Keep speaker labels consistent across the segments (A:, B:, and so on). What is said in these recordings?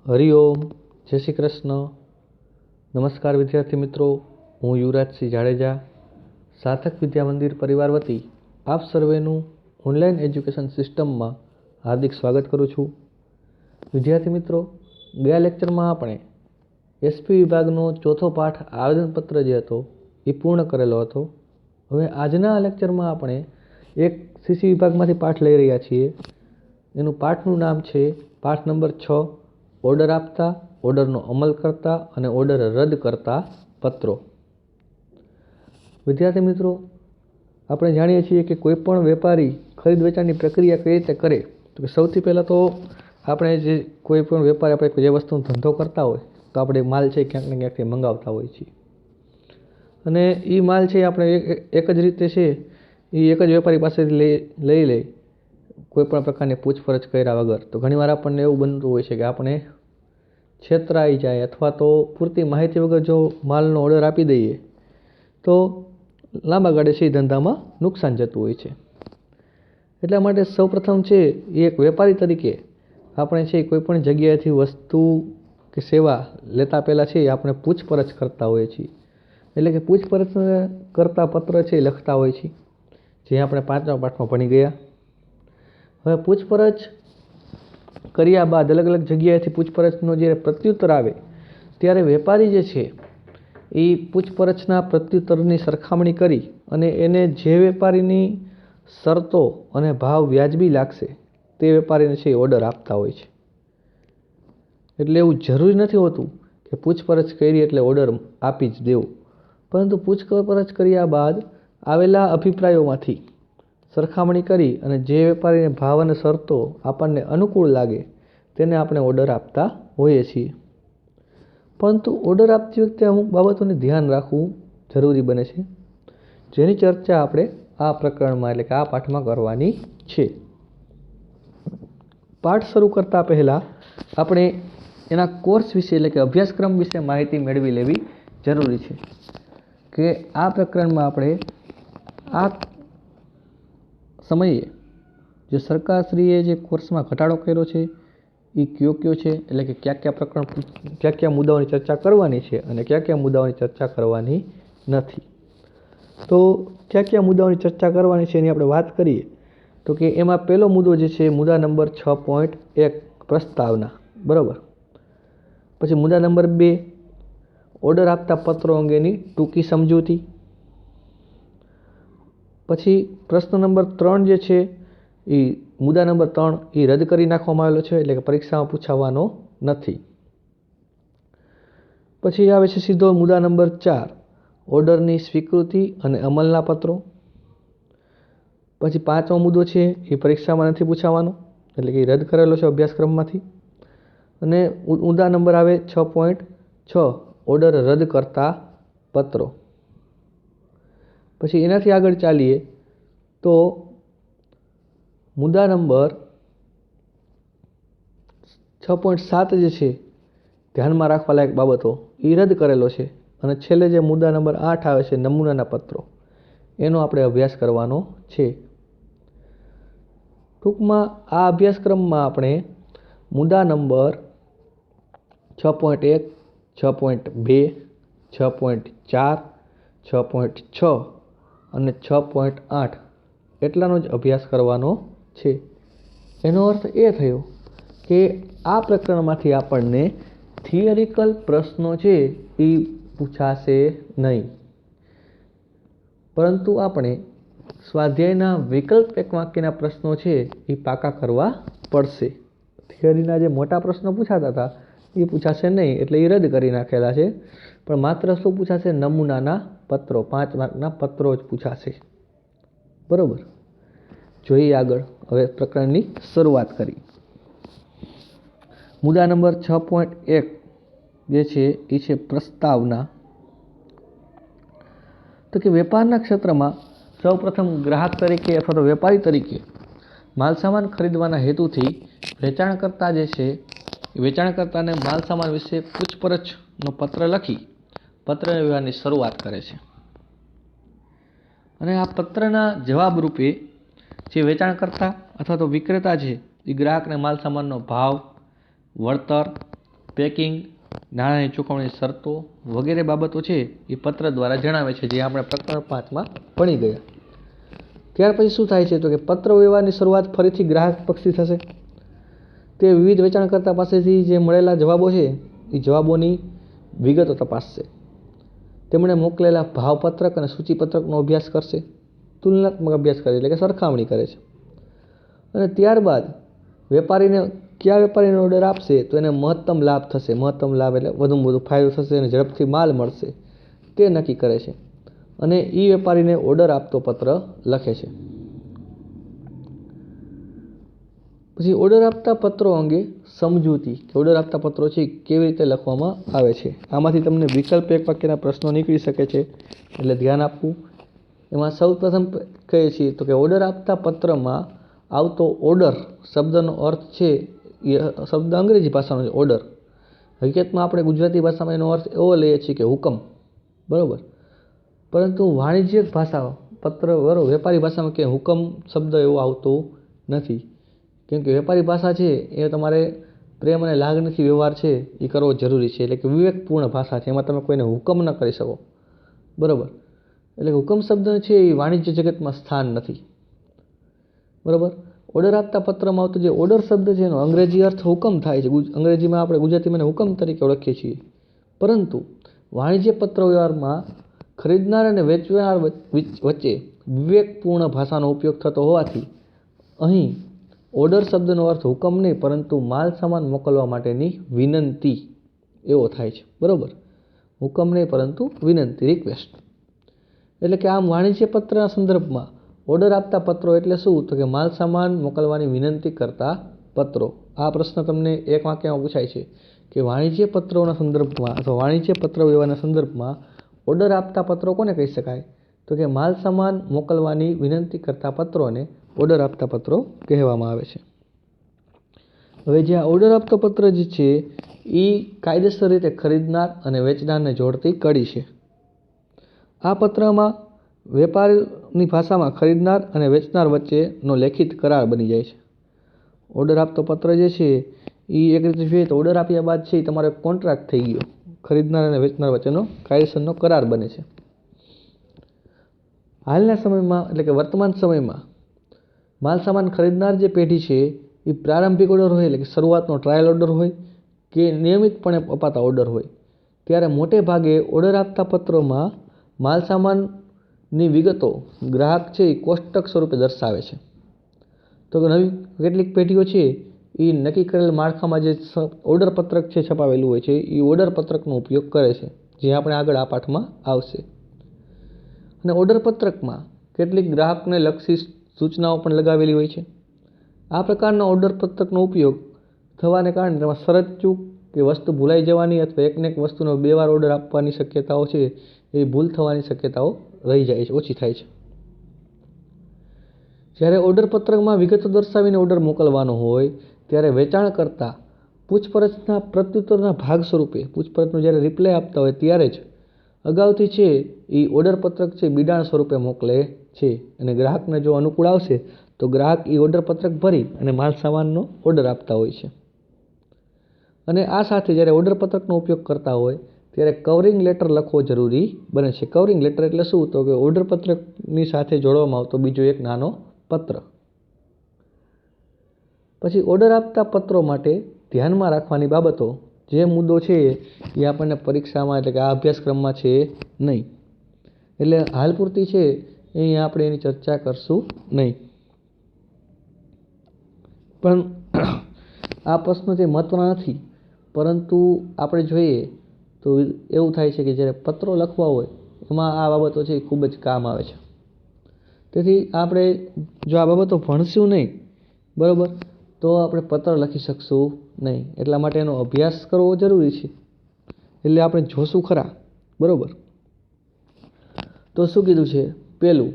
A: હરિઓમ, જય શ્રી કૃષ્ણ. નમસ્કાર વિદ્યાર્થી મિત્રો, હું યુવરાજસિંહ જાડેજા, સાર્થક વિદ્યા મંદિર પરિવાર વતી આપ સર્વેનું ઓનલાઈન એજ્યુકેશન સિસ્ટમમાં હાર્દિક સ્વાગત કરું છું. વિદ્યાર્થી મિત્રો, ગયા લેક્ચરમાં આપણે એસપી વિભાગનો ચોથો પાઠ આવેદનપત્ર જે હતો એ પૂર્ણ કરેલો હતો. હવે આજના લેક્ચરમાં આપણે એક સીસી વિભાગમાંથી પાઠ લઈ રહ્યા છીએ. એનું પાઠનું નામ છે પાઠ નંબર 6, ઓર્ડર આપતા, ઓર્ડરનો અમલ કરતા અને ઓર્ડર રદ કરતા પત્રો. વિદ્યાર્થી મિત્રો, આપણે જાણીએ છીએ કે કોઈ પણ વેપારી ખરીદ વેચાણની પ્રક્રિયા કઈ રીતે કરે, તો કે સૌથી પહેલાં તો આપણે જે કોઈ પણ વેપારી આપણે જે વસ્તુનો ધંધો કરતા હોય તો આપણે માલ છે ક્યાંક ને ક્યાંકથી મંગાવતા હોઈએ છીએ, અને એ માલ છે આપણે એક જ રીતે છે એ એક જ વેપારી પાસેથી લઈ લે કોઈ પણ પ્રકારની પૂછપરછ કર્યા વગર. તો ઘણીવાર આપણને એવું બનતું હોય છે કે આપણે છેતરાઈ જાય અથવા તો પૂરતી માહિતી વગર જો માલનો ઓર્ડર આપી દઈએ તો લાંબા ગાળે છે ધંધામાં નુકસાન જતું હોય છે. એટલા માટે સૌપ્રથમ છે એ એક વેપારી તરીકે આપણે છે કોઈ પણ જગ્યાએથી વસ્તુ કે સેવા લેતા પહેલાં છે આપણે પૂછપરછ કરતા હોઈએ છીએ. એટલે કે પૂછપરછ કરતા પત્ર છે લખતા હોય છે, જે આપણે 5મા પાઠમાં ભણી ગયા. હવે પૂછપરછ કર્યા બાદ અલગ અલગ જગ્યાએથી પૂછપરછનો જે પ્રત્યુત્તર આવે ત્યારે વેપારી જે છે એ પૂછપરછના પ્રત્યુત્તરની સરખામણી કરી અને એને જે વેપારીની શરતો અને ભાવ વ્યાજબી લાગશે તે વેપારીને છે ઓર્ડર આપતા હોય છે. એટલે એવું જરૂરી નથી હોતું કે પૂછપરછ કરી એટલે ઓર્ડર આપી જ દેવો, પરંતુ પૂછપરછ કર્યા બાદ આવેલા અભિપ્રાયોમાંથી સરખામણી કરી અને જે વેપારીને ભાવ અને શરતો આપણને અનુકૂળ લાગે તેને આપણે ઓર્ડર આપતા હોઈએ છીએ. પરંતુ ઓર્ડર આપતી વખતે અમુક બાબતોને ધ્યાન રાખવું જરૂરી બને છે, જેની ચર્ચા આપણે આ પ્રકરણમાં એટલે કે આ પાઠમાં કરવાની છે. પાઠ શરૂ કરતાં પહેલાં આપણે એના કોર્સ વિશે એટલે કે અભ્યાસક્રમ વિશે માહિતી મેળવી લેવી જરૂરી છે કે આ પ્રકરણમાં આપણે આ સમયે જે સરકારશ્રીએ જે કોર્સમાં ઘટાડો કર્યો છે એ કયો છે, એટલે કે કયા મુદ્દાઓની ચર્ચા કરવાની છે અને કયા મુદ્દાઓની ચર્ચા કરવાની નથી. તો કયા મુદ્દાઓની ચર્ચા કરવાની છે એની આપણે વાત કરીએ તો કે એમાં પહેલો મુદ્દો જે છે મુદ્દા નંબર 6.1 પ્રસ્તાવના, બરાબર. પછી મુદ્દા નંબર 2 ઓર્ડર આપતા પત્રો અંગેની ટૂંકી સમજૂતી. પછી પ્રશ્ન નંબર 3 જે છે એ મુદ્દા નંબર 3 એ રદ કરી નાખવામાં આવેલો છે, એટલે કે પરીક્ષામાં પૂછાવાનો નથી. પછી આવે છે સીધો મુદ્દા નંબર 4 ઓર્ડરની સ્વીકૃતિ અને અમલના પત્રો. પછી 5મો મુદ્દો છે એ પરીક્ષામાં નથી પૂછાવાનો, એટલે કે રદ કરેલો છે અભ્યાસક્રમમાંથી. અને મુદ્દા નંબર આવે 6.6 ઓર્ડર રદ કરતા પત્રો. પછી એનાથી આગળ ચાલીએ તો મુદ્દા નંબર 6.7 જે છે ધ્યાનમાં રાખવા લાયક બાબતો એ રદ કરેલો છે. અને છેલ્લે જે મુદ્દા નંબર 8 આવે છે નમૂનાના પત્રો, એનો આપણે અભ્યાસ કરવાનો છે. ટૂંકમાં આ અભ્યાસક્રમમાં આપણે મુદ્દા નંબર 6.1, 6.2, 6.4, 6.6 અને 6.8 એટલાનો જ અભ્યાસ કરવાનો છે. એનો અર્થ એ થયો કે આ પ્રકરણમાંથી આપણને થિયરિકલ પ્રશ્નો છે એ પૂછાશે નહીં, પરંતુ આપણે સ્વાધ્યાયના વિકલ્પ વાક્યના પ્રશ્નો છે એ પાકા કરવા પડશે. થિયરીના જે મોટા પ્રશ્નો પૂછાતા હતા એ પૂછાશે નહીં, એટલે એ રદ કરી નાખેલા છે. પણ માત્ર શું પૂછાશે? નમૂનાના પત્રો, 5 માર્કના પત્રો જ પૂછાશે, બરોબર. જોઈએ આગળ. હવે પ્રકરણની શરૂઆત કરી. મુદ્દા નંબર 6.1 જે છે એ છે પ્રસ્તાવના. તો કે વેપારના ક્ષેત્રમાં સૌપ્રથમ ગ્રાહક તરીકે અથવા તો વેપારી તરીકે માલસામાન ખરીદવાના હેતુથી વેચાણકર્તા જે છે એ વેચાણકર્તાને માલસામાન વિશે પૂછપરછનો પત્ર લખી પત્ર વ્યવહારની શરૂઆત કરે છે. અને આ પત્રના જવાબ રૂપે જે વેચાણકર્તા અથવા તો વિક્રેતા છે એ ગ્રાહકને માલસામાનનો ભાવ, વળતર પેકિંગ, નાણાંની ચૂકવણી શરતો વગેરે બાબતો છે એ પત્ર દ્વારા જણાવે છે, જે આપણે પ્રકરણ 5માં ભણી ગયા. ત્યાર પછી શું થાય છે તો કે પત્ર વ્યવહારની શરૂઆત ફરીથી ગ્રાહક પક્ષથી થશે. તે વિવિધ વેચાણકર્તા પાસેથી જે મળેલા જવાબો છે એ જવાબોની વિગતો તપાસશે. તેમણે મોકલેલા ભાવપત્રક અને સૂચિપત્રકનો અભ્યાસ કરશે. તુલનાત્મક અભ્યાસ કરે એટલે કે સરખામણી કરે છે. અને ત્યારબાદ કયા વેપારીને ઓર્ડર આપશે તો એને મહત્તમ લાભ થશે. મહત્તમ લાભ એટલે વધુમાં વધુ ફાયદો થશે અને ઝડપથી માલ મળશે તે નક્કી કરે છે અને એ વેપારીને ઓર્ડર આપતો પત્ર લખે છે. પછી ઓર્ડર આપતા પત્રો અંગે સમજૂતી કે ઓર્ડર આપતા પત્રો છે કેવી રીતે લખવામાં આવે છે. આમાંથી તમને વિકલ્પ એક વાક્યના પ્રશ્નો નીકળી શકે છે, એટલે ધ્યાન આપવું. એમાં સૌ પ્રથમ કહીએ છીએ તો કે ઓર્ડર આપતા પત્રમાં આવતો ઓર્ડર શબ્દનો અર્થ છે એ શબ્દ અંગ્રેજી ભાષાનો છે ઓર્ડર. હકીકતમાં આપણે ગુજરાતી ભાષામાં એનો અર્થ એવો લઈએ છીએ કે હુકમ, બરાબર. પરંતુ વાણિજ્યિક ભાષા વેપારી ભાષામાં કે હુકમ શબ્દ એવો આવતો નથી, કેમ કે વેપારી ભાષા છે એ તમારે પ્રેમ અને લાગણીથી વ્યવહાર છે એ કરવો જરૂરી છે. એટલે કે વિવેકપૂર્ણ ભાષા છે, એમાં તમે કોઈને હુકમ ન કરી શકો, બરાબર. એટલે હુકમ શબ્દ છે એ વાણિજ્ય જગતમાં સ્થાન નથી, બરાબર. ઓર્ડર આપતા પત્રમાં આવતો જે ઓર્ડર શબ્દ છે એનો અંગ્રેજી અર્થ હુકમ થાય છે. અંગ્રેજીમાં આપણે ગુજરાતીમાં હુકમ તરીકે ઓળખીએ છીએ. પરંતુ વાણિજ્ય પત્ર વ્યવહારમાં ખરીદનાર અને વેચનાર વચ્ચે વિવેકપૂર્ણ ભાષાનો ઉપયોગ થતો હોવાથી અહીં ઓર્ડર શબ્દનો અર્થ હુકમ નહીં પરંતુ માલ સામાન મોકલવા માટેની વિનંતી એવો થાય છે, બરાબર. હુકમ નહીં પરંતુ વિનંતી, રિક્વેસ્ટ. એટલે કે આમ વાણિજ્ય પત્રના સંદર્ભમાં ઓર્ડર આપતા પત્રો એટલે શું તો કે માલ સામાન મોકલવાની વિનંતી કરતા પત્રો. આ પ્રશ્ન તમને એક વાક્યમાં પૂછાય છે કે વાણિજ્ય પત્રોના સંદર્ભમાં અથવા વાણિજ્ય પત્ર વ્યવહારના સંદર્ભમાં ઓર્ડર આપતા પત્રો કોને કહી શકાય તો કે માલ સામાન મોકલવાની વિનંતી કરતા પત્રોને ઓર્ડર આપતા પત્રો કહેવામાં આવે છે. હવે જે આ ઓર્ડર આપતો પત્ર જે છે એ કાયદેસર રીતે ખરીદનાર અને વેચનારને જોડતી કડી છે. આ પત્રમાં વેપારની ભાષામાં ખરીદનાર અને વેચનાર વચ્ચેનો લેખિત કરાર બની જાય છે. ઓર્ડર આપતો પત્ર જે છે એ એક રીતે જોઈએ તો ઓર્ડર આપ્યા બાદ છે એ તમારો કોન્ટ્રાક્ટ થઈ ગયો, ખરીદનાર અને વેચનાર વચ્ચેનો કાયદેસરનો કરાર બને છે. હાલના સમયમાં એટલે કે વર્તમાન સમયમાં માલ સામાન ખરીદનાર જે પેઢી છે એ પ્રારંભિક ઓર્ડર હોય એટલે કે શરૂઆતનો ટ્રાયલ ઓર્ડર હોય કે નિયમિતપણે અપાતા ઓર્ડર હોય, ત્યારે મોટે ભાગે ઓર્ડર આપતા પત્રોમાં માલ સામાનની વિગતો ગ્રાહક છે એ કોષ્ટક સ્વરૂપે દર્શાવે છે. તો નવી કેટલીક પેઢીઓ છે એ નક્કી કરેલ માળખામાં જે ઓર્ડર પત્રક છે છપાવેલું હોય છે એ ઓર્ડર પત્રકનો ઉપયોગ કરે છે, જે આપણે આગળ આ પાઠમાં આવશે. અને ઓર્ડર પત્રકમાં કેટલીક ગ્રાહકને લક્ષી સૂચનાઓ પણ લગાવેલી હોય છે. આ પ્રકારના ઓર્ડર પત્રકનો ઉપયોગ થવાને કારણે તેમાં શરત ચૂક કે વસ્તુ ભૂલાઈ જવાની અથવા એકને એક વસ્તુનો 2 વાર ઓર્ડર આપવાની શક્યતાઓ છે એ ભૂલ થવાની શક્યતાઓ રહી જાય છે, ઓછી થાય છે. જ્યારે ઓર્ડર પત્રકમાં વિગતો દર્શાવીને ઓર્ડર મોકલવાનો હોય ત્યારે વેચાણકર્તા પૂછપરછના પ્રત્યુત્તરના ભાગ સ્વરૂપે પૂછપરછનો જ્યારે રિપ્લાય આપતા હોય ત્યારે જ અગાઉથી છે એ ઓર્ડર પત્રક છે બિડાણ સ્વરૂપે મોકલે છે. અને ગ્રાહકને જો અનુકૂળ આવશે તો ગ્રાહક એ ઓર્ડર પત્રક ભરી અને માલ સામાનનો ઓર્ડર આપતા હોય છે. અને આ સાથે જ્યારે ઓર્ડર પત્રકનો ઉપયોગ કરતા હોય ત્યારે કવરિંગ લેટર લખવો જરૂરી બને છે. કવરિંગ લેટર એટલે શું તો કે ઓર્ડર પત્રકની સાથે જોડવામાં આવતો બીજો એક નાનો પત્ર. પછી ઓર્ડર આપતા પત્રો માટે ધ્યાનમાં રાખવાની બાબતો જે મુદ્દો છે એ આપણને પરીક્ષામાં એટલે કે આ અભ્યાસક્રમમાં છે નહીં, એટલે હાલ પૂરતી છે અહીંયા આપણે એની ચર્ચા કરશું નહીં. પણ આ પ્રશ્ન જે મહત્વના નથી, પરંતુ આપણે જોઈએ તો એવું થાય છે કે જ્યારે પત્રો લખવા હોય એમાં આ બાબતો છે એ ખૂબ જ કામ આવે છે. તેથી આપણે જો આ બાબતો ભણશું નહીં, બરાબર, તો આપણે પત્ર લખી શકશું નહીં. એટલા માટે એનો અભ્યાસ કરવો જરૂરી છે. એટલે આપણે જોશું ખરા, બરાબર. તો શું કીધું છે પહેલું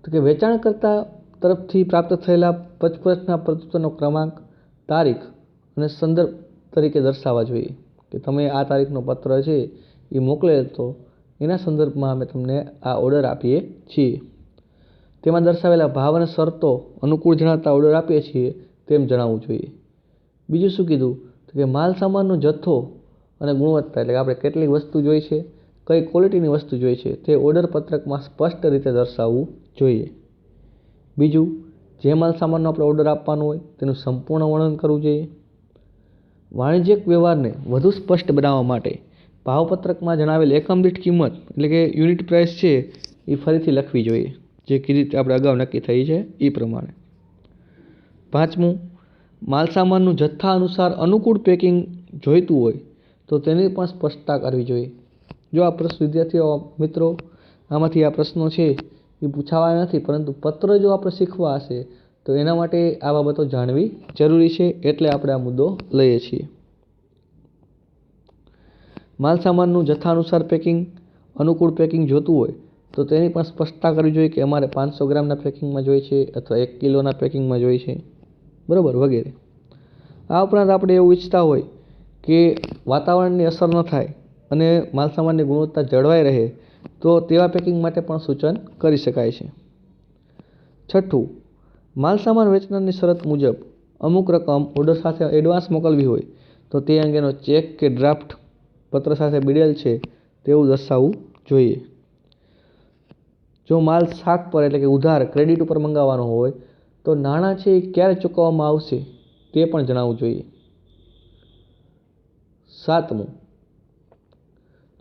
A: તો કે વેચાણકર્તા તરફથી પ્રાપ્ત થયેલા પૂછપરછના પ્રત્યુત્તરનો ક્રમાંક, તારીખ અને સંદર્ભ તરીકે દર્શાવવા જોઈએ કે તમે આ તારીખનો પત્ર છે એ મોકલેલ તો એના સંદર્ભમાં અમે તમને આ ઓર્ડર આપીએ છીએ. તેમાં દર્શાવેલા ભાવ અને શરતો અનુકૂળ જણાતા ઓર્ડર આપીએ છીએ તેમ જણાવવું જોઈએ. બીજું શું કીધું તો કે માલ સામાનનો જથ્થો અને ગુણવત્તા એટલે કે આપણે કેટલી વસ્તુ જોઈ છે, કઈ ક્વોલિટીની વસ્તુ જોઈ છે તે ઓર્ડર પત્રકમાં સ્પષ્ટ રીતે દર્શાવવું જોઈએ. બીજું, જે માલ સામાનનો આપણે ઓર્ડર આપવાનો હોય તેનું સંપૂર્ણ વર્ણન કરવું જોઈએ. વાણિજ્યિક વ્યવહારને વધુ સ્પષ્ટ બનાવવા માટે ભાવપત્રકમાં જણાવેલ એકમ દીઠ કિંમત એટલે કે યુનિટ પ્રાઇસ છે એ ફરીથી લખવી જોઈએ, જે રીતે આપણે અગાઉ નક્કી થઈ છે એ પ્રમાણે. પાંચમું, માલસામાનનું જથ્થા અનુસાર અનુકૂળ પેકિંગ જોઈતું હોય તો તેની પણ સ્પષ્ટતા કરવી જોઈએ. જો આ પ્રશ્ન વિદ્યાર્થીઓ મિત્રો આમાંથી આ પ્રશ્નો છે એ પૂછાવાના નથી, પરંતુ પત્ર જો આપણે શીખવા હશે તો એના માટે આ બાબતો જાણવી જરૂરી છે, એટલે આપણે આ મુદ્દો લઈએ છીએ. માલસામાનનું જથ્થા અનુસાર પેકિંગ અનુકૂળ પેકિંગ જોતું હોય તો તેની પણ સ્પષ્ટતા કરવી જોઈએ કે અમારે 500 ગ્રામના પેકિંગમાં જોઈએ છે અથવા 1 કિલોના પેકિંગમાં જોઈએ છે, બરાબર, વગેરે. આ ઉપરાંત આપણે એવું ઈચ્છતા હોય કે વાતાવરણની અસર ન થાય અને માલસામાનની ગુણવત્તા જળવાઈ રહે તો તેવા પેકિંગ માટે પણ સૂચન કરી શકાય છે. છઠ્ઠું, માલસામાન વેચનારની શરત મુજબ અમુક રકમ ઓર્ડર સાથે એડવાન્સ મોકલવી હોય તો તે અંગેનો ચેક કે ડ્રાફ્ટ પત્ર સાથે બિડેલ છે તેવું દર્શાવવું જોઈએ. જો માલ શાક પર એટલે કે ઉધાર ક્રેડિટ ઉપર મંગાવવાનો હોય તો નાણાં છે એ ક્યારે ચૂકવવામાં આવશે તે પણ જણાવવું જોઈએ. સાતમું,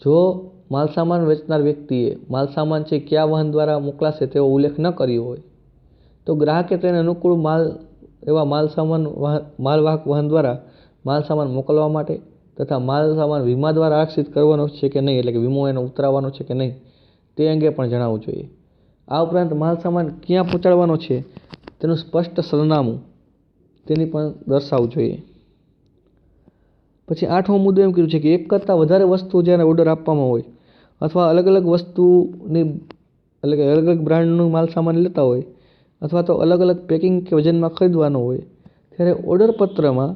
A: જો માલસામાન વેચનાર વ્યક્તિએ માલસામાન છે કયા વાહન દ્વારા મોકલાશે તેવો ઉલ્લેખ ન કર્યો હોય તો ગ્રાહકે તેને અનુકૂળ એવા માલવાહક વાહન દ્વારા માલસામાન મોકલવા માટે તથા માલસામાન વીમા દ્વારા આરક્ષિત કરવાનો છે કે નહીં, એટલે કે વીમો એનો ઉતરાવવાનો છે કે નહીં તે અંગે પણ જણાવવું જોઈએ. આ ઉપરાંત માલસામાન ક્યાં પહોંચાડવાનો છે તેનું સ્પષ્ટ સરનામું તેની પણ દર્શાવવું જોઈએ. પછી 8મો મુદ્દો એમ કર્યું છે કે એક કરતાં વધારે વસ્તુઓ જ્યારે ઓર્ડર આપવામાં હોય અથવા અલગ અલગ વસ્તુની એટલે કે અલગ અલગ બ્રાન્ડનું માલસામાન લેતા હોય અથવા તો અલગ અલગ પેકિંગ કે વજનમાં ખરીદવાનો હોય ત્યારે ઓર્ડર પત્રમાં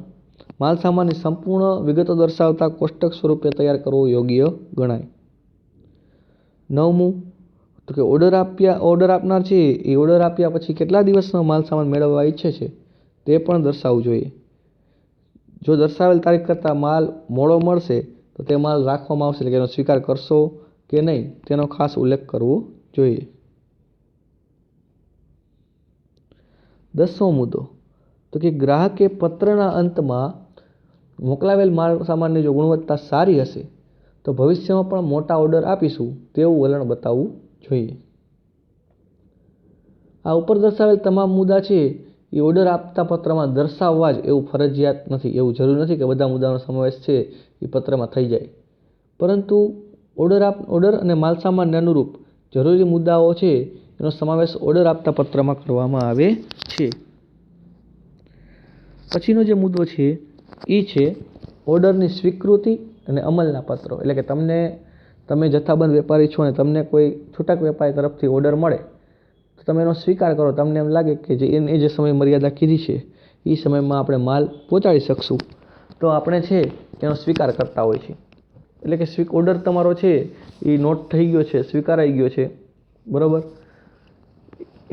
A: માલસામાનની સંપૂર્ણ વિગતો દર્શાવતા કોષ્ટક સ્વરૂપે તૈયાર કરવો યોગ્ય ગણાય. 9મું, તો કે ઓર્ડર આપનાર છે એ ઓર્ડર આપ્યા પછી કેટલા દિવસનો માલસામાન મેળવવા ઈચ્છે છે તે પણ દર્શાવવું જોઈએ. જો દર્શાવેલ તારીખ કરતાં માલ મોડો મળશે તો તે માલ રાખવામાં આવશે, એટલે કે એનો સ્વીકાર કરશો કે નહીં તેનો ખાસ ઉલ્લેખ કરવો જોઈએ. 10મો મુદ્દો, તો કે ગ્રાહકે પત્રના અંતમાં મોકલાવેલ માલ સામાનની જો ગુણવત્તા સારી હશે તો ભવિષ્યમાં પણ મોટા ઓર્ડર આપીશું તેવું વલણ બતાવવું જોઈએ. આ ઉપર દર્શાવેલ તમામ મુદ્દા છે એ ઓર્ડર આપતા પત્રમાં દર્શાવવા જ એવું ફરજિયાત નથી, એવું જરૂરી નથી કે બધા મુદ્દાનો સમાવેશ છે એ પત્રમાં થઈ જાય, પરંતુ ઓર્ડર અને માલસામાનને અનુરૂપ જરૂરી મુદ્દાઓ છે એનો સમાવેશ ઓર્ડર આપતા પત્રમાં કરવામાં આવે છે. પછીનો જે મુદ્દો છે એ છે ઓર્ડરની સ્વીકૃતિ અને અમલના પત્રો. એટલે કે તમે જથ્થાબંધ વેપારી છો અને તમને કોઈ છૂટક વેપારી તરફથી ઓર્ડર મળે તો તમે એનો સ્વીકાર કરો. તમને એમ લાગે કે એ જે સમય મર્યાદા કીધી છે એ સમયમાં આપણે માલ પહોંચાડી શકશું તો આપણે છે એનો સ્વીકાર કરતા હોય છે. એટલે કે ઓર્ડર તમારો છે એ નોટ થઈ ગયો છે, સ્વીકારાઈ ગયો છે, બરાબર.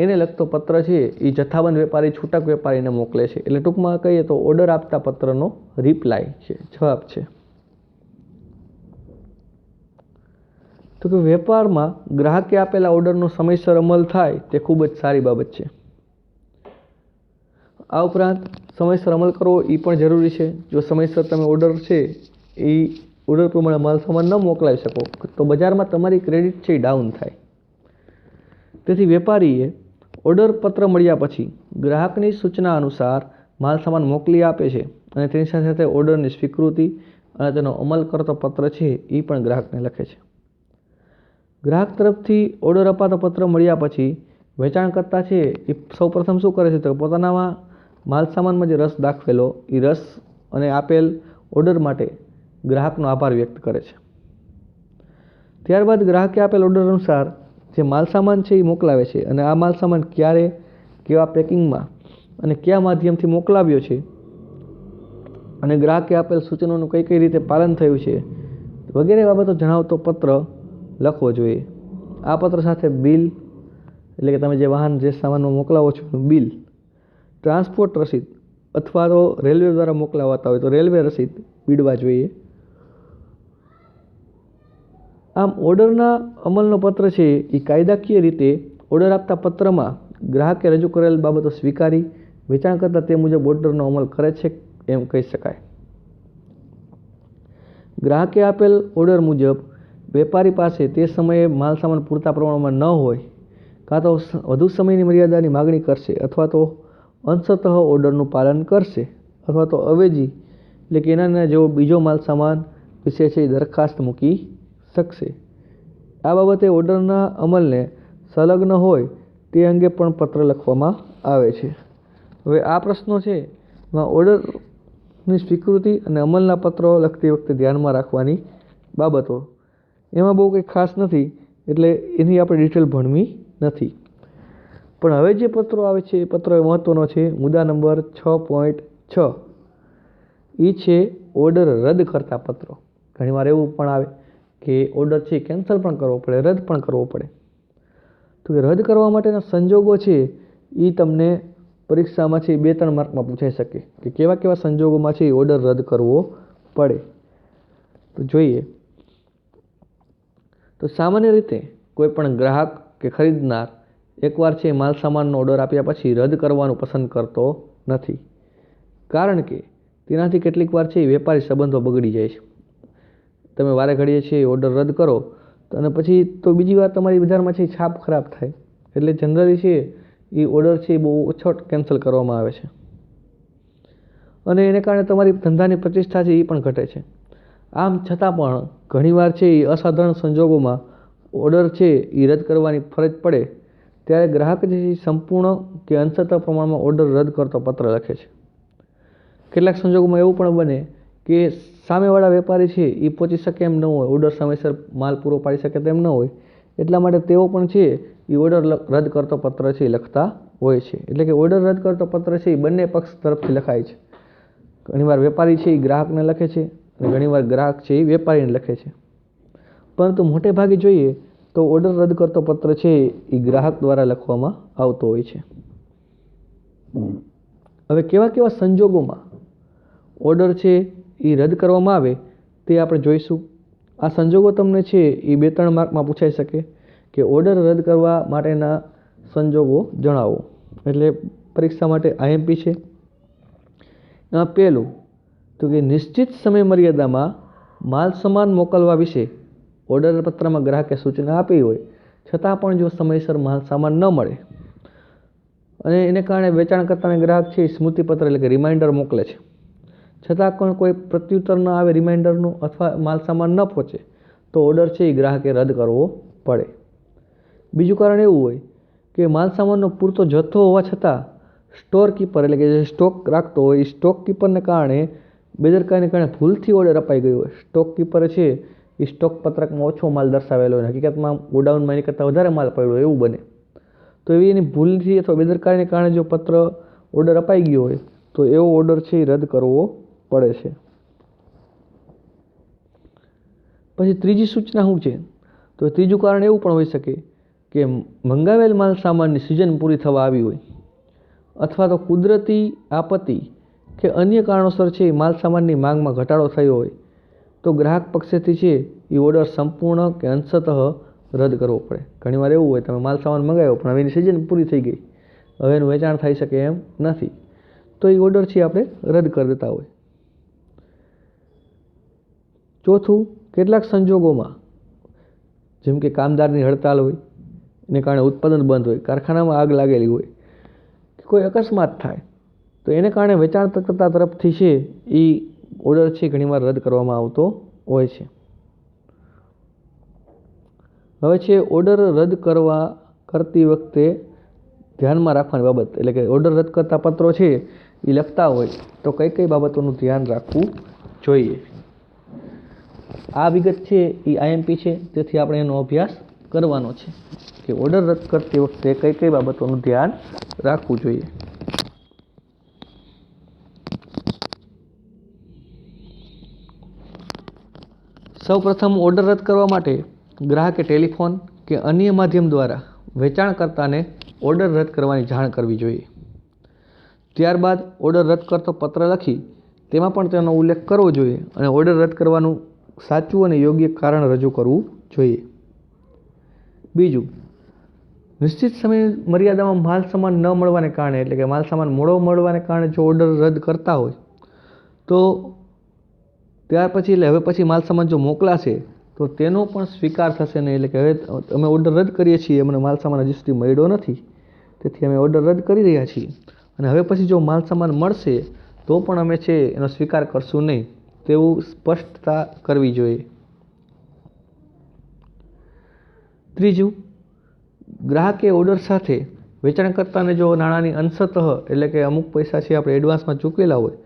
A: એને લગતો પત્ર છે એ જથ્થાબંધ વેપારી છૂટક વેપારીને મોકલે છે. એટલે ટૂંકમાં કહીએ તો ઓર્ડર આપતા પત્રનો રિપ્લાય છે, જવાબ છે. તો કે વેપારમાં ગ્રાહકે આપેલા ઓર્ડરનો સમયસર અમલ થાય તે ખૂબ જ સારી બાબત છે. આ ઉપરાંત સમયસર અમલ કરવો એ પણ જરૂરી છે. જો સમયસર તમે ઓર્ડર છે એ ઓર્ડર પ્રમાણે માલ સામાન ન મોકલાવી શકો તો બજારમાં તમારી ક્રેડિટ છે એ ડાઉન થાય. તેથી વેપારીએ ઓર્ડર પત્ર મળ્યા પછી ગ્રાહકની સૂચના અનુસાર માલ સામાન મોકલી આપે છે અને તેની સાથે સાથે ઓર્ડરની સ્વીકૃતિ અને તેનો અમલ કરતો પત્ર છે એ પણ ગ્રાહકને લખે છે. ગ્રાહક તરફથી ઓર્ડર અપાતો પત્ર મળ્યા પછી વેચાણકર્તા છે એ સૌપ્રથમ શું કરે છે તો પોતાના માલસામાનમાં જે રસ દાખવેલો એ રસ અને આપેલ ઓર્ડર માટે ગ્રાહકનો આભાર વ્યક્ત કરે છે. ત્યારબાદ ગ્રાહકે આપેલ ઓર્ડર અનુસાર જે માલસામાન છે એ મોકલાવે છે અને આ માલસામાન ક્યારે, કેવા પેકિંગમાં અને કયા માધ્યમથી મોકલાવ્યો છે અને ગ્રાહકે આપેલ સૂચનોનું કઈ કઈ રીતે પાલન થયું છે વગેરે બાબતો જણાવતો પત્ર લખવો જોઈએ. આ પત્ર સાથે બિલ એટલે કે તમે જે વાહન જે સામાનમાં મોકલાવો છો એનું બિલ, ટ્રાન્સપોર્ટ રસીદ અથવા તો રેલવે દ્વારા મોકલાવાતા હોય તો રેલવે રસીદ બીડવા જોઈએ. આમ ઓર્ડરના અમલનો પત્ર છે એ કાયદાકીય રીતે ઓર્ડર આપતા પત્રમાં ગ્રાહકે રજૂ કરેલ બાબતો સ્વીકારી વેચાણકર્તા તે મુજબ ઓર્ડરનો અમલ કરે છે એમ કહી શકાય. ગ્રાહકે આપેલ ઓર્ડર મુજબ વેપારી પાસે તે સમયે માલસામાન પૂરતા પ્રમાણમાં ન હોય કાં તો વધુ સમયની મર્યાદાની માગણી કરશે અથવા તો અંશતઃ ઓર્ડરનું પાલન કરશે અથવા તો અવેજી એટલે કે એના જેવો બીજો માલસામાન વિશે છે એ દરખાસ્ત મૂકી શકશે. આ બાબતે ઓર્ડરના અમલને સંલગ્ન હોય તે અંગે પણ પત્ર લખવામાં આવે છે. હવે આ પ્રશ્નો છે એમાં ઓર્ડરની સ્વીકૃતિ અને અમલના પત્રો લખતી વખતે ધ્યાનમાં રાખવાની બાબતો એમાં બહુ કંઈ ખાસ નથી એટલે એની આપણે ડિટેલ ભણવી નથી. પણ હવે જે પત્રો આવે છે એ પત્રો મહત્ત્વનો છે. મુદ્દા નંબર 6.6 એ છે ઓર્ડર રદ કરતા પત્રો. ઘણીવાર એવું પણ આવે કે ઓર્ડર છે કેન્સલ પણ કરવો પડે, રદ પણ કરવો પડે. તો કે રદ કરવા માટેના સંજોગો છે એ તમને પરીક્ષામાં છે 2-3 માર્કમાં પૂછાઈ શકે કે કેવા કેવા સંજોગોમાં છે ઓર્ડર રદ કરવો પડે. તો જોઈએ તો સામાન્ય રીતે કોઈ પણ ગ્રાહક કે ખરીદનાર એકવાર છે માલસામાનનો ઓર્ડર આપ્યા પછી રદ કરવાનું પસંદ કરતો નથી. કારણ કે તેનાથી કેટલીક વાર છે વેપારી સંબંધો બગડી જાય છે. તમે વારે ઘડીએ છે ઓર્ડર રદ કરો અને પછી તો બીજી વાર તમારી બજારમાં છે છાપ ખરાબ થાય. એટલે જનરલી છે એ ઓર્ડર છે બહુ ઓછો કેન્સલ કરવામાં આવે છે અને એને કારણે તમારી ધંધાની પ્રતિષ્ઠા છે એ પણ ઘટે છે. આમ છતાં પણ ઘણીવાર છે એ અસાધારણ સંજોગોમાં ઓર્ડર છે એ રદ કરવાની ફરજ પડે ત્યારે ગ્રાહક જે સંપૂર્ણ કે અંશતઃ પ્રમાણમાં ઓર્ડર રદ કરતો પત્ર લખે છે. કેટલાક સંજોગોમાં એવું પણ બને કે સામેવાળા વેપારી છે એ પહોંચી શકે એમ ન હોય, ઓર્ડર સમયસર માલ પૂરો પાડી શકે તેમ ન હોય, એટલા માટે તેઓ પણ છે એ ઓર્ડર રદ કરતો પત્ર છે એ લખતા હોય છે. એટલે કે ઓર્ડર રદ કરતો પત્ર છે એ બંને પક્ષ તરફથી લખાય છે. ઘણીવાર વેપારી છે એ ગ્રાહકને લખે છે અને ઘણીવાર ગ્રાહક છે એ વેપારીને લખે છે. પરંતુ મોટે ભાગે જોઈએ તો ઓર્ડર રદ કરતો પત્ર છે એ ગ્રાહક દ્વારા લખવામાં આવતો હોય છે. હવે કેવા કેવા સંજોગોમાં ઓર્ડર છે એ રદ કરવામાં આવે તે આપણે જોઈશું. આ સંજોગો તમને છે એ 2-3 માર્કમાં પૂછાઈ શકે કે ઓર્ડર રદ કરવા માટેના સંજોગો જણાવો. એટલે પરીક્ષા માટે IMP છે. એમાં પહેલું તો કે નિશ્ચિત સમય મર્યાદામાં માલ સામાન મોકલવા વિશે ઓર્ડર પત્રમાં ગ્રાહકે સૂચના આપી હોય છતાં પણ જો સમયસર માલ સામાન ન મળે અને એને કારણે વેચાણકર્તાને ગ્રાહક છે સ્મૃતિપત્ર એટલે કે રિમાઇન્ડર મોકલે છે છતાં પણ કોઈ પ્રત્યુત્તર ન આવે રિમાઇન્ડરનું અથવા માલ સામાન ન પહોંચે તો ઓર્ડર છે એ ગ્રાહકે રદ કરવો પડે. બીજું કારણ એવું હોય કે માલ સામાનનો પૂરતો જથ્થો હોવા છતાં સ્ટોર કીપર એટલે કે જે સ્ટોક રાખતો હોય એ સ્ટોક કીપરને કારણે બેદરકારીને કારણે ભૂલથી ઓર્ડર અપાઈ ગયો હોય. સ્ટોક કીપરે છે એ સ્ટોક પત્રકમાં ઓછો માલ દર્શાવેલો હોય, હકીકતમાં ગોડાઉનમાં એની કરતાં વધારે માલ પડ્યો એવું બને. તો એવી એની ભૂલથી અથવા બેદરકારીને કારણે જો પત્ર ઓર્ડર અપાઈ ગયો હોય તો એવો ઓર્ડર છે એ રદ કરવો પડે છે. પછી ત્રીજી સૂચના શું છે? તો ત્રીજું કારણ એવું પણ હોઈ શકે કે મંગાવેલ માલ સામાનની સિઝન પૂરી થવા આવી હોય અથવા તો કુદરતી આપત્તિ કે અન્ય કારણોસર છે માલ સામાનની માંગમાં ઘટાડો થયો હોય તો ગ્રાહક પક્ષેથી છે એ ઓર્ડર સંપૂર્ણ કે અંશતઃ રદ કરવો પડે. ઘણીવાર એવું હોય તમે માલ સામાન મંગાવ્યો પણ હવે એની સિઝન પૂરી થઈ ગઈ, હવે એનું વેચાણ થઈ શકે એમ નથી, તો એ ઓર્ડર છે આપણે રદ કરી દેતા હોય. ચોથું, કેટલાક સંજોગોમાં જેમ કે કામદારની હડતાલ હોય, એને કારણે ઉત્પાદન બંધ હોય, કારખાનામાં આગ લાગેલી હોય, કોઈ અકસ્માત થાય તો એને કારણે વેચાણકર્તા તરફથી છે એ ઓર્ડર છે ઘણીવાર રદ કરવામાં આવતો હોય છે. હવે છે ઓર્ડર રદ કરતી વખતે ધ્યાનમાં રાખવાની બાબત, એટલે કે ઓર્ડર રદ કરતા પત્રો છે એ લખતા હોય તો કઈ કઈ બાબતોનું ધ્યાન રાખવું જોઈએ. આ વિગત છે એ IMP છે, તેથી આપણે એનો અભ્યાસ કરવાનો છે કે ઓર્ડર રદ કરતી વખતે કઈ કઈ બાબતોનું ધ્યાન રાખવું જોઈએ. સૌપ્રથમ ઓર્ડર રદ કરવા માટે ગ્રાહકે ટેલિફોન કે અન્ય માધ્યમ દ્વારા વેચાણકર્તાને ઓર્ડર રદ કરવાની જાણ કરવી જોઈએ. ત્યારબાદ ઓર્ડર રદ કરતો પત્ર લખી તેમાં પણ તેનો ઉલ્લેખ કરવો જોઈએ અને ઓર્ડર રદ કરવાનું સાચું અને યોગ્ય કારણ રજૂ કરવું જોઈએ. બીજું, નિશ્ચિત સમય મર્યાદામાં માલ સામાન ન મળવાને કારણે, એટલે કે માલ સામાન મોડો મળવાને કારણે જો ઓર્ડર રદ કરતા હોય તો ત્યાર પછી એટલે હવે પછી માલ સામાન જો મોકલાશે તો તેનો પણ સ્વીકાર થશે નહીં. એટલે કે હવે અમે ઓર્ડર રદ કરીએ છીએ, અમને માલ સામાન હજી સુધી મળ્યો નથી, તેથી અમે ઓર્ડર રદ કરી રહ્યા છીએ અને હવે પછી જો માલ સામાન મળશે તો પણ અમે છે એનો સ્વીકાર કરશું નહીં, તેવું સ્પષ્ટતા કરવી જોઈએ. ત્રીજું, ગ્રાહકે ઓર્ડર સાથે વેચાણકર્તાને જો નાણાંની અંશતઃ એટલે કે અમુક પૈસા છે આપણે એડવાન્સમાં ચૂકવેલા હોય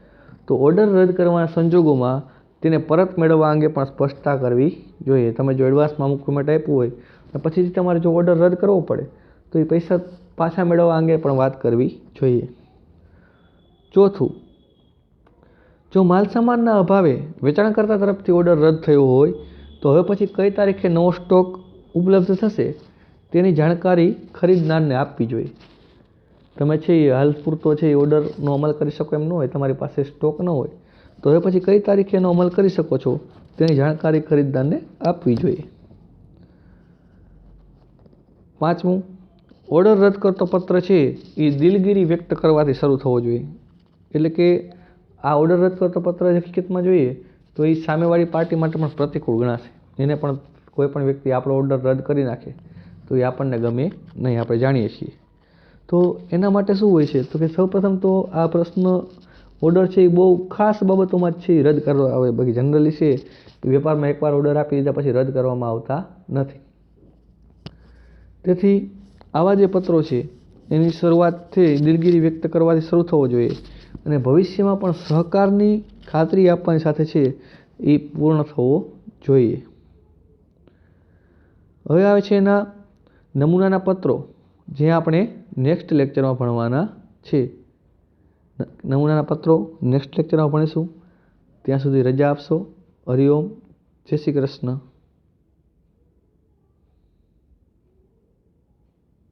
A: તો ઓર્ડર રદ કરવાના સંજોગોમાં તેને પરત મેળવવા અંગે પણ સ્પષ્ટતા કરવી જોઈએ. તમે જો એડવાન્સમાં અમુક પેમેન્ટ આપ્યું હોય અને પછીથી તમારે જો ઓર્ડર રદ કરવો પડે તો એ પૈસા પાછા મેળવવા અંગે પણ વાત કરવી જોઈએ. ચોથું, જો માલ સામાનના અભાવે વેચાણકર્તા તરફથી ઓર્ડર રદ થયો હોય તો હવે પછી કઈ તારીખે નવો સ્ટોક ઉપલબ્ધ થશે તેની જાણકારી ખરીદનારને આપવી જોઈએ. તમે છે એ હાલ પૂરતો છે એ ઓર્ડરનો અમલ કરી શકો એમ ન હોય, તમારી પાસે સ્ટોક ન હોય તો હવે પછી કઈ તારીખે એનો અમલ કરી શકો છો તેની જાણકારી ખરીદદારને આપવી જોઈએ. પાંચમું, ઓર્ડર રદ કરતો પત્ર છે એ દિલગીરી વ્યક્ત કરવાથી શરૂ થવો જોઈએ. એટલે કે આ ઓર્ડર રદ કરતો પત્ર હકીકતમાં જોઈએ તો એ સામેવાળી પાર્ટી માટે પણ પ્રતિકૂળ ગણાશે. એને પણ કોઈ પણ વ્યક્તિ આપણો ઓર્ડર રદ કરી નાખે તો એ આપણને ગમે નહીં, આપણે જાણીએ છીએ. તો એના માટે શું હોય છે તો કે સૌપ્રથમ તો આ પ્રશ્ન ઓર્ડર છે એ બહુ ખાસ બાબતોમાં જ છે એ રદ કરવા આવે. બાકી જનરલી છે એ વેપારમાં એકવાર ઓર્ડર આપી દીધા પછી રદ કરવામાં આવતા નથી. તેથી આવા જે પત્રો છે એની શરૂઆતથી દિલગીરી વ્યક્ત કરવાથી શરૂ થવો જોઈએ અને ભવિષ્યમાં પણ સહકારની ખાતરી આપવાની સાથે છે એ પૂર્ણ થવો જોઈએ. હવે આવે છે એના નમૂનાના પત્રો, જે આપણે નેક્સ્ટ લેક્ચરમાં ભણવાના છે. નમૂનાના પત્રો નેક્સ્ટ લેક્ચરમાં ભણીશું. ત્યાં સુધી રજા આપશો. હરિઓમ, જય શ્રી કૃષ્ણ.